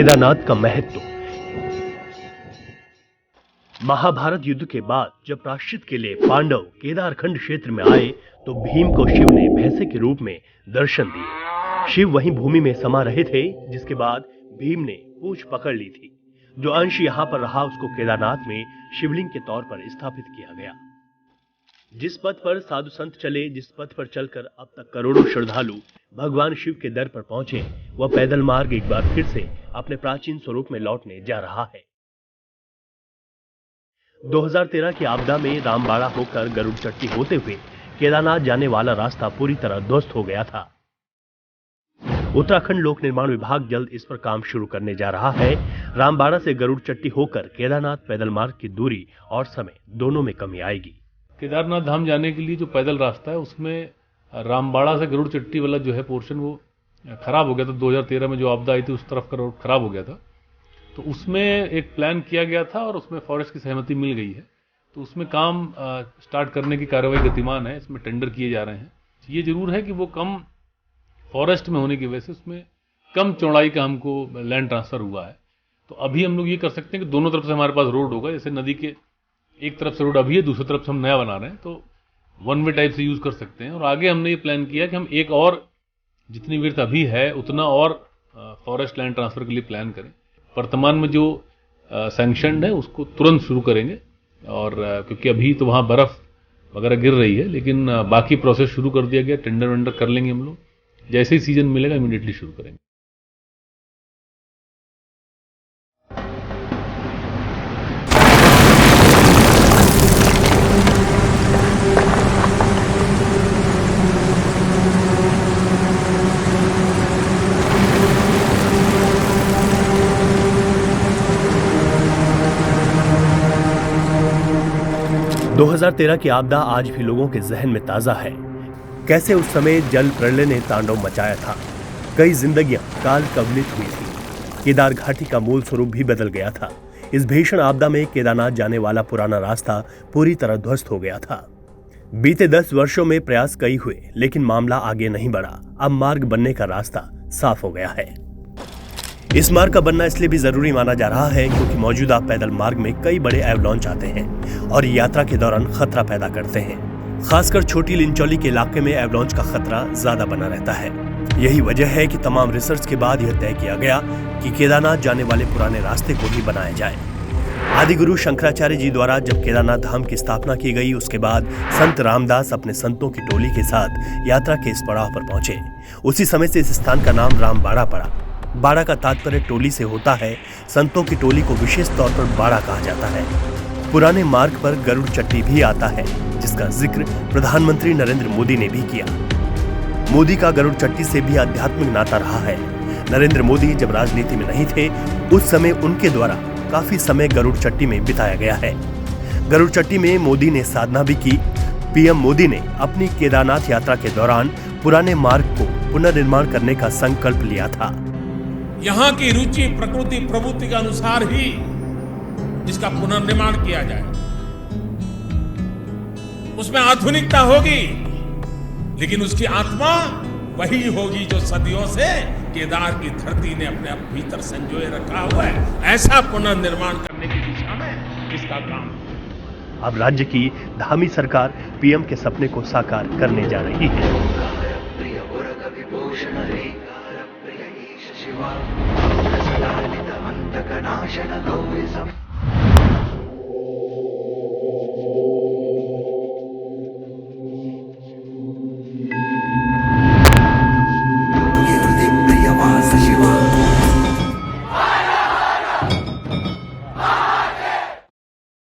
केदारनाथ का महत्व। महाभारत युद्ध के बाद जब प्रायश्चित के लिए पांडव केदारखंड क्षेत्र में आए तो भीम को शिव ने भैंसे के रूप में दर्शन दिए। शिव वहीं भूमि में समा रहे थे, जिसके बाद भीम ने पूंछ पकड़ ली थी। जो अंश यहां पर रहा उसको केदारनाथ में शिवलिंग के तौर पर स्थापित किया गया। जिस पथ पर साधु संत चले, जिस पथ पर चलकर अब तक करोड़ों श्रद्धालु भगवान शिव के दर पर पहुंचे, वह पैदल मार्ग एक बार फिर से अपने प्राचीन स्वरूप में लौटने जा रहा है। 2013 की आपदा में रामबाड़ा होकर गरुड़ चट्टी होते हुए केदारनाथ जाने वाला रास्ता पूरी तरह ध्वस्त हो गया था। उत्तराखंड लोक निर्माण विभाग जल्द इस पर काम शुरू करने जा रहा है। रामबाड़ा से गरुड़ चट्टी होकर केदारनाथ पैदल मार्ग की दूरी और समय दोनों में कमी आएगी। केदारनाथ धाम जाने के लिए जो पैदल रास्ता है उसमें रामबाड़ा से गरुड़ चट्टी वाला जो है पोर्शन वो खराब हो गया था। 2013 में जो आपदा आई थी उस तरफ का रोड खराब हो गया था, तो उसमें एक प्लान किया गया था और उसमें फॉरेस्ट की सहमति मिल गई है। तो उसमें काम स्टार्ट करने की कार्रवाई गतिमान है। इसमें टेंडर किए जा रहे हैं। ये जरूर है कि वो कम फॉरेस्ट में होने की वजह से उसमें कम चौड़ाई का हमको लैंड ट्रांसफर हुआ है। तो अभी हम लोग ये कर सकते हैं कि दोनों तरफ से हमारे पास रोड होगा। जैसे नदी के एक तरफ से रोड अभी है, दूसरी तरफ से हम नया बना रहे हैं, तो वन वे टाइप से यूज कर सकते हैं। और आगे हमने ये प्लान किया कि हम एक और जितनी विड्थ अभी है उतना और फॉरेस्ट लैंड ट्रांसफर के लिए प्लान करें। वर्तमान में जो सैंक्शनड है उसको तुरंत शुरू करेंगे, और क्योंकि अभी तो वहाँ बर्फ वगैरह गिर रही है, लेकिन बाकी प्रोसेस शुरू कर दिया गया। टेंडर वेंडर कर लेंगे हम लोग, जैसे ही सीजन मिलेगा इमीडिएटली शुरू करेंगे। दो 2013 की आपदा आज भी लोगों के जहन में ताजा है। कैसे उस समय जल प्रलय ने तांडव मचाया था। कई जिंदगियां काल कवलित हुई थी। केदार घाटी का मूल स्वरूप भी बदल गया था। इस भीषण आपदा में केदारनाथ जाने वाला पुराना रास्ता पूरी तरह ध्वस्त हो गया था। बीते 10 वर्षों में प्रयास कई हुए, लेकिन मामला आगे नहीं बढ़ा। अब मार्ग बनने का रास्ता साफ हो गया है। इस मार्ग का बनना इसलिए भी जरूरी माना जा रहा है क्योंकि मौजूदा पैदल मार्ग में कई बड़े एवलांच आते हैं और यात्रा के दौरान खतरा पैदा करते हैं। खासकर छोटी लिंचौली के इलाके में एवलांच का खतरा ज्यादा बना रहता है। यही वजह है कि तमाम रिसर्च के बाद यह तय किया गया कि केदारनाथ जाने वाले पुराने रास्ते को ही बनाया जाए। आदिगुरु शंकराचार्य जी द्वारा जब केदारनाथ धाम की स्थापना की गई, उसके बाद संत रामदास अपने संतों की टोली के साथ यात्रा के इस पड़ाव पर पहुंचे। उसी समय से इस स्थान का नाम रामबाड़ा पड़ा। बाड़ा का तात्पर्य टोली से होता है। संतों की टोली को विशेष तौर पर बाड़ा कहा जाता है। पुराने मार्ग पर गरुड़ चट्टी भी आता है, जिसका जिक्र प्रधानमंत्री नरेंद्र मोदी ने भी किया। मोदी का गरुड़ चट्टी से भी आध्यात्मिक नाता रहा है। नरेंद्र मोदी जब राजनीति में नहीं थे, उस समय उनके द्वारा काफी समय गरुड़ चट्टी में बिताया गया है। गरुड़ चट्टी में मोदी ने साधना भी की। पीएम मोदी ने अपनी केदारनाथ यात्रा के दौरान पुराने मार्ग को पुनर्निर्माण करने का संकल्प लिया था। यहाँ की रुचि प्रकृति प्रवृत्ति के अनुसार ही इसका पुनर्निर्माण किया जाए। उसमें आधुनिकता होगी, लेकिन उसकी आत्मा वही होगी जो सदियों से केदार की धरती ने अपने भीतर संजोए रखा हुआ है। ऐसा पुनर्निर्माण करने की दिशा में इसका काम। अब राज्य की धामी सरकार पीएम के सपने को साकार करने जा रही है।